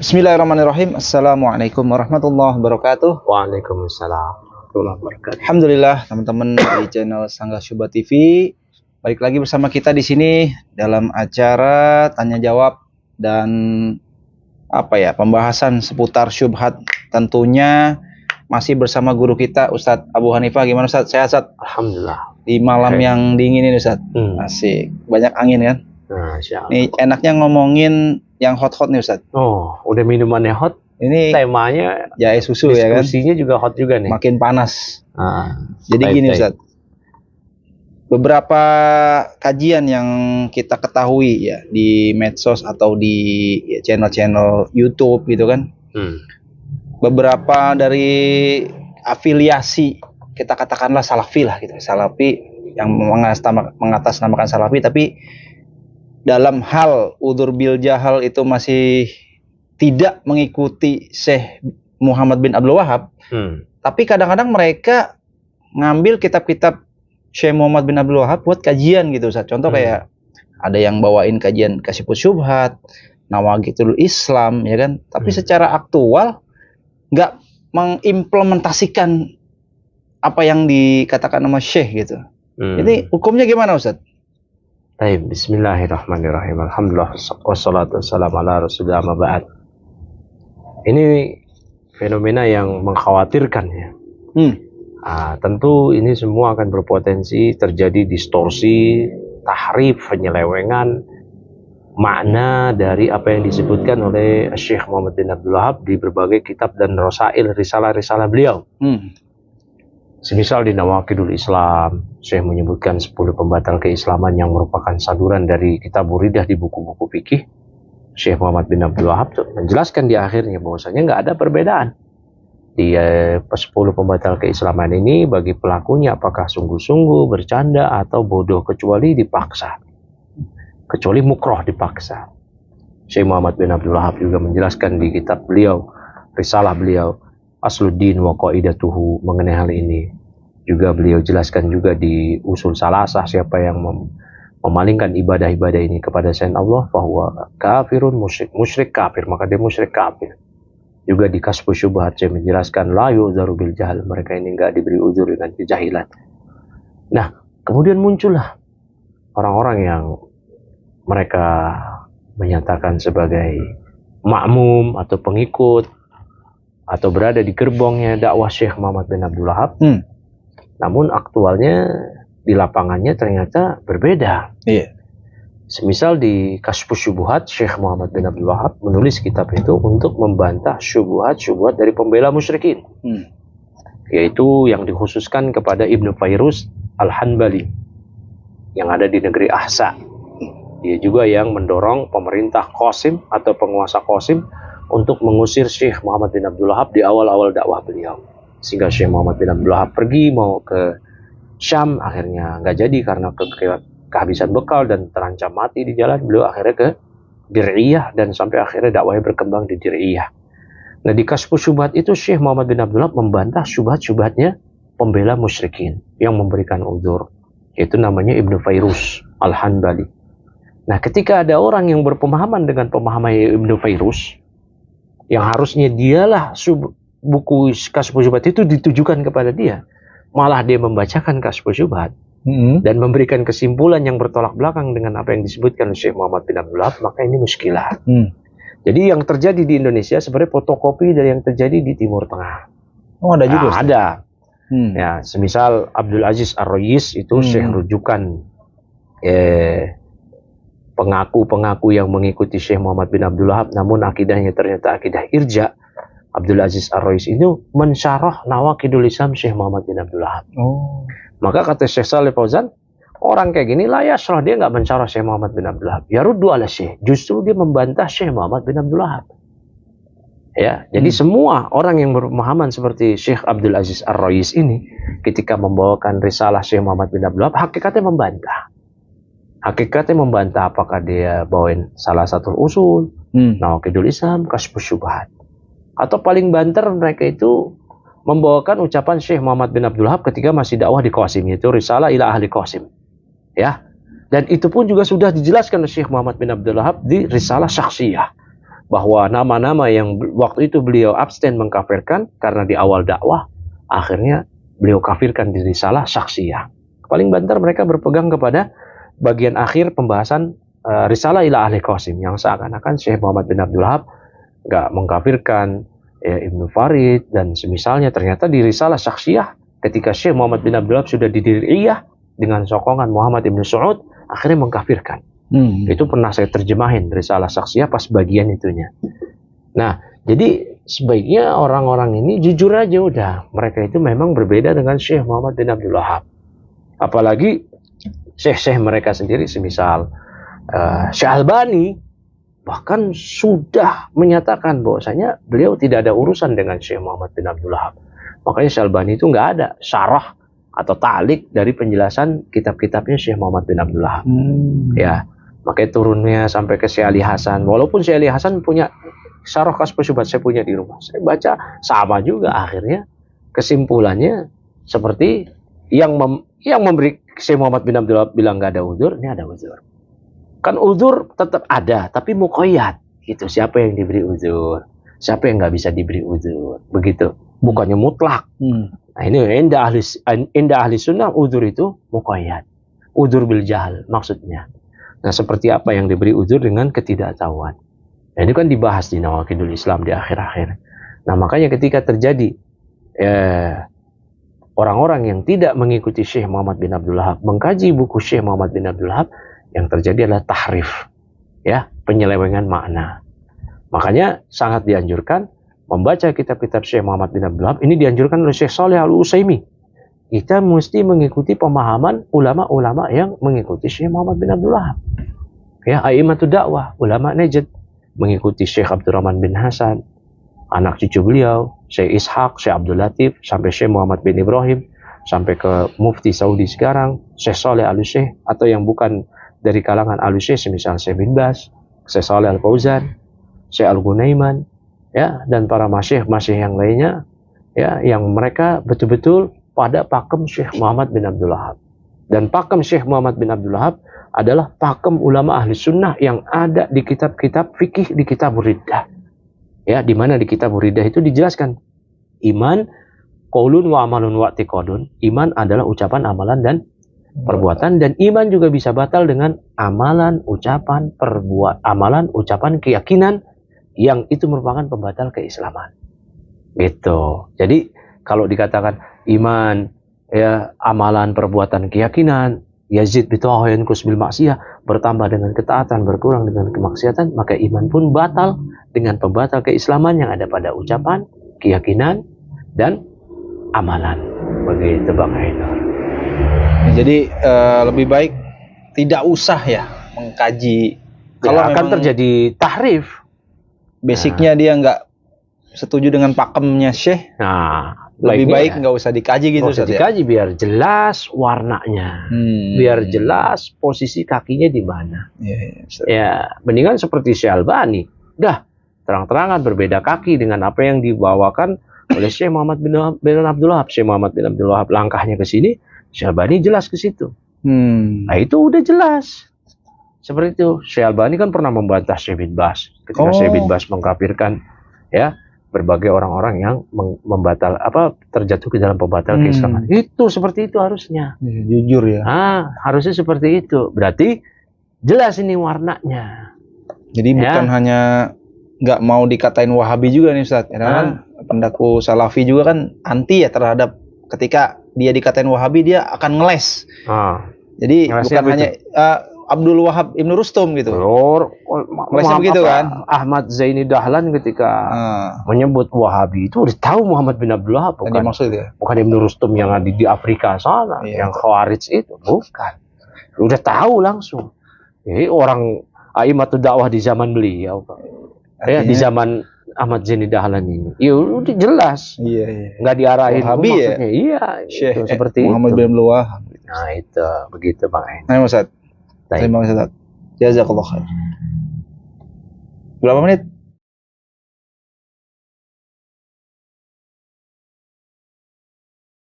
Bismillahirrahmanirrahim. Assalamualaikum warahmatullahi wabarakatuh. Waalaikumsalam warahmatullahi wabarakatuh. Alhamdulillah teman-teman di channel Sanggah Syubhat TV. Balik lagi bersama kita di sini dalam acara tanya jawab dan pembahasan seputar syubhat. Tentunya masih bersama guru kita Ustadz Abu Hanifah. Gimana Ustadz? Sehat Ustadz? Alhamdulillah. Di malam yang dingin ini Ustadz. Asik. Banyak angin kan? Nih enaknya ngomongin yang hot-hot nih Ustadz. Oh, udah minumannya hot. Ini temanya jahe susu ya kan? Diskusinya juga hot juga nih. Makin panas. Jadi baik, gini Ustadz. Beberapa kajian yang kita ketahui ya di medsos atau di channel-channel YouTube gitu kan. Beberapa dari afiliasi kita katakanlah salafi lah gitu. Salafi yang mengatasnamakan salafi tapi dalam hal udzur bil jahal itu masih tidak mengikuti Syekh Muhammad bin Abdul Wahab. Tapi kadang-kadang mereka ngambil kitab-kitab Syekh Muhammad bin Abdul Wahab buat kajian gitu Ustaz. Contoh kayak ada yang bawain kajian Kasyifus Syubhat, Nawaqidul Islam ya kan. Tapi secara aktual nggak mengimplementasikan apa yang dikatakan sama Syekh gitu. Jadi hukumnya gimana Ustaz? Baik, bismillahirrahmanirrahim. Alhamdulillah wassalatu wassalamu ala rasulillah ma ba'd. Ini fenomena yang mengkhawatirkan ya. Tentu ini semua akan berpotensi terjadi distorsi, tahrif, penyelewengan makna dari apa yang disebutkan oleh Syekh Muhammad bin Abdul Wahab di berbagai kitab dan rasail, risalah-risalah beliau. Semisal di Nawaqidul Islam, Syekh menyebutkan 10 pembatal keislaman yang merupakan saduran dari kitab Buridah di buku-buku fikih. Syekh Muhammad bin Abdul Wahab menjelaskan di akhirnya bahwasanya nggak ada perbedaan. Di 10 pembatal keislaman ini bagi pelakunya apakah sungguh-sungguh, bercanda, atau bodoh kecuali dipaksa. Kecuali mukroh dipaksa. Syekh Muhammad bin Abdul Wahab juga menjelaskan di kitab beliau, risalah beliau, Asluddin wa qaidatuhu mengenai hal ini. Juga beliau jelaskan juga di usul salasah siapa yang memalingkan ibadah-ibadah ini kepada selain Allah bahwa kafirun musyrik kafir, maka dia musyrik kafir. Juga di Kasyifus Syubhat saya menjelaskan la yu'dzaru bil jahl, mereka ini enggak diberi uzur dengan kejahilan. Nah, kemudian muncullah orang-orang yang mereka menyatakan sebagai makmum atau pengikut atau berada di gerbongnya dakwah Syekh Muhammad bin Abdul Wahab. Namun aktualnya di lapangannya ternyata berbeda. Semisal di Kasyifus Syubhat, Syekh Muhammad bin Abdul Wahab menulis kitab itu untuk membantah syubhat-syubhat dari pembela musyrikin. Yaitu yang dikhususkan kepada Ibnu Fairuz Al-Hanbali yang ada di negeri Ahsa. Dia juga yang mendorong pemerintah Qasim atau penguasa Qasim untuk mengusir Syekh Muhammad bin Abdul Wahab di awal-awal dakwah beliau. Sehingga Syekh Muhammad bin Abdul Wahab pergi mau ke Syam, akhirnya nggak jadi karena kehabisan bekal dan terancam mati di jalan. Beliau akhirnya ke Dir'iyah dan sampai akhirnya dakwahnya berkembang di Dir'iyah. Nah, di Kasyifus Syubhat itu Syekh Muhammad bin Abdul Wahab membantah syubhat-syubhatnya pembela musyrikin yang memberikan uzur, yaitu namanya Ibnu Fairuz Al-Hanbali. Nah, ketika ada orang yang berpemahaman dengan pemahaman Ibnu Fairuz, yang harusnya dialah buku Kasyifus Syubhat itu ditujukan kepada dia, malah dia membacakan Kasyifus Syubhat dan memberikan kesimpulan yang bertolak belakang dengan apa yang disebutkan oleh Syekh Muhammad bin Abdul Wahab, maka ini muskilah. Jadi yang terjadi di Indonesia sebenarnya fotokopi dari yang terjadi di Timur Tengah. Oh, ada juga? Ada. Ya, semisal Abdul Aziz Ar-Royis itu Syekh rujukan pengaku-pengaku yang mengikuti Syekh Muhammad bin Abdul Wahab, namun akidahnya ternyata akidah irja. Abdul Aziz Ar-Royis ini mensyarah Nawaqidul Islam Syekh Muhammad bin Abdul Wahab. Maka kata Syekh Shalih Fauzan, orang kayak gini la yasrah, dia nggak mensyarah Syekh Muhammad bin Abdul Wahab. Ya ruddu ala Syekh, justru dia membantah Syekh Muhammad bin Abdul Wahab. Ya, jadi semua orang yang berpemahaman seperti Syekh Abdul Aziz Ar-Royis ini ketika membawakan risalah Syekh Muhammad bin Abdul Wahab, hakikatnya membantah. Hakikatnya membantah apakah dia bawain salah satu usul, Nawaqidul Islam, Kasyifus Syubhat. Atau paling banter mereka itu membawakan ucapan Syekh Muhammad bin Abdul Wahab ketika masih dakwah di Qasim, yaitu risalah ila ahli Qasim. Ya. Dan itu pun juga sudah dijelaskan oleh Syekh Muhammad bin Abdul Wahab di risalah syakhsiyah. bahwa nama-nama yang waktu itu beliau abstain mengkafirkan karena di awal dakwah, akhirnya beliau kafirkan di risalah syakhsiyah. Paling banter mereka berpegang kepada bagian akhir pembahasan risalah ila ahli Qasim, yang seakan-akan Syekh Muhammad bin Abdul Wahab nggak mengkafirkan Ibnu Farid dan semisalnya. Ternyata di risalah syakhsiyah ketika Syekh Muhammad bin Abdul Wahab sudah didiriyah dengan sokongan Muhammad Ibn Saud, akhirnya mengkafirkan. Itu pernah saya terjemahin risalah syakhsiyah pas bagian itunya. Nah, jadi sebaiknya orang-orang ini jujur aja udah, mereka itu memang berbeda dengan Syekh Muhammad bin Abdul Wahab. Apalagi syekh-syekh mereka sendiri, semisal Syekh Albani bahkan sudah menyatakan bahwasanya beliau tidak ada urusan dengan Syekh Muhammad bin Abdul Wahab. Makanya Syekh Albani itu nggak ada syarah atau ta'liq dari penjelasan kitab-kitabnya Syekh Muhammad bin Abdul Wahab. Ya, makanya turunnya sampai ke Syekh Ali Hasan. Walaupun Syekh Ali Hasan punya syarah Kasyfus Syubhat, saya punya di rumah, saya baca sama juga, akhirnya kesimpulannya seperti yang memberi Syekh Muhammad bin Abdul Wahab bilang nggak ada uzur, ini ada uzur. Kan uzur tetap ada, tapi muqayyad gitu. Siapa yang diberi uzur, siapa yang nggak bisa diberi uzur, begitu. Bukannya mutlak. Nah, ini indah ahli sunnah, uzur itu muqayyad, uzur bil jahl maksudnya. Nah, seperti apa yang diberi uzur dengan ketidaktahuan. Nah, ini kan dibahas di Nawaqidul Islam di akhir-akhir. Nah, makanya ketika terjadi orang-orang yang tidak mengikuti Syekh Muhammad bin Abdul Wahab, mengkaji buku Syekh Muhammad bin Abdul Wahab, yang terjadi adalah tahrif, ya, penyelewengan makna. Makanya sangat dianjurkan membaca kitab-kitab Syekh Muhammad bin Abdul Wahab. Ini dianjurkan oleh Syekh Shalih Al-Utsaimin. Kita mesti mengikuti pemahaman ulama-ulama yang mengikuti Syekh Muhammad bin Abdul Wahab. Ya, a'immatud dakwah, ulama Najd, mengikuti Syekh Abdurrahman bin Hasan, anak cucu beliau, Syekh Ishaq, Syekh Abdul Latif, sampai Syekh Muhammad bin Ibrahim, sampai ke Mufti Saudi sekarang, Syekh Shalih Al-Utsaimin, atau yang bukan dari kalangan Al-Utsaimin, semisal Syekh bin Baz, Syekh Shalih Al-Fauzan, Syekh Al-Gunaiman, ya, dan para masyayikh yang lainnya, ya, yang mereka betul-betul pada pakem Syekh Muhammad bin Abdul Wahab. Dan pakem Syekh Muhammad bin Abdul Wahab adalah pakem ulama ahli sunnah yang ada di kitab-kitab fikih, di kitab Riddah. Ya, di mana di kitab Riddah itu dijelaskan iman qaulun wa amalun wa i'tiqadun. Iman adalah ucapan, amalan, dan perbuatan, dan iman juga bisa batal dengan amalan, ucapan, amalan, ucapan, keyakinan yang itu merupakan pembatal keislaman. Gitu. Jadi kalau dikatakan iman, ya, amalan, perbuatan, keyakinan, yazid bita'ah yanqus bil maksiyah, bertambah dengan ketaatan, berkurang dengan kemaksiatan, maka iman pun batal dengan pembatal keislaman yang ada pada ucapan, keyakinan, dan amalan. Begitu Bang Haidar. Jadi lebih baik tidak usah ya mengkaji. Kalau akan terjadi tahrif, basicnya dia nggak setuju dengan pakemnya Syekh. Nah, lebih baik nggak usah dikaji gitu. Nggak usah dikaji, ya? Biar jelas warnanya, biar jelas posisi kakinya di mana. Ya, mendingan seperti Syekh Albani, dah terang-terangan berbeda kaki dengan apa yang dibawakan oleh Syekh Muhammad bin Abdul Wahab. Syekh Muhammad bin Abdul Wahab langkahnya ke sini, Syekh Albani jelas ke situ. Nah, itu udah jelas. Seperti itu. Syekh Albani kan pernah membantah Syekh bin Baz ketika Syekh bin Baz mengkafirkan, ya, berbagai orang-orang yang terjatuh ke dalam pembatal keislaman. Itu seperti itu harusnya. Jujur ya. Harusnya seperti itu. Berarti jelas ini warnanya. Jadi bukan hanya nggak mau dikatain Wahabi juga nih Ustaz. Karena kan pendaku Salafi juga kan anti ya terhadap ketika dia dikatain Wahabi, dia akan ngeles. Jadi bukan hanya Abdul Wahab Ibnu Rustum gitu. Ngelesnya begitu kan? Ahmad Zaini Dahlan ketika menyebut Wahabi itu udah tahu Muhammad bin Abdul Wahab, bukan maksudnya. Bukan Ibnu Rustum yang ada di Afrika sana, yang Khawarij itu, bukan. Udah tahu langsung. Jadi orang a'immatud dakwah di zaman beliau, ya, di zaman Ahmad Zaini Dahlan ini, ya udah jelas. Nggak diarahin Wahabi maksudnya. Ya? Itu seperti Muhammad bin Abdul Wahab. Nah, itu begitu Bang. Nah, Ustaz. Terima kasih Ustaz. Jazakallah khair. Berapa menit?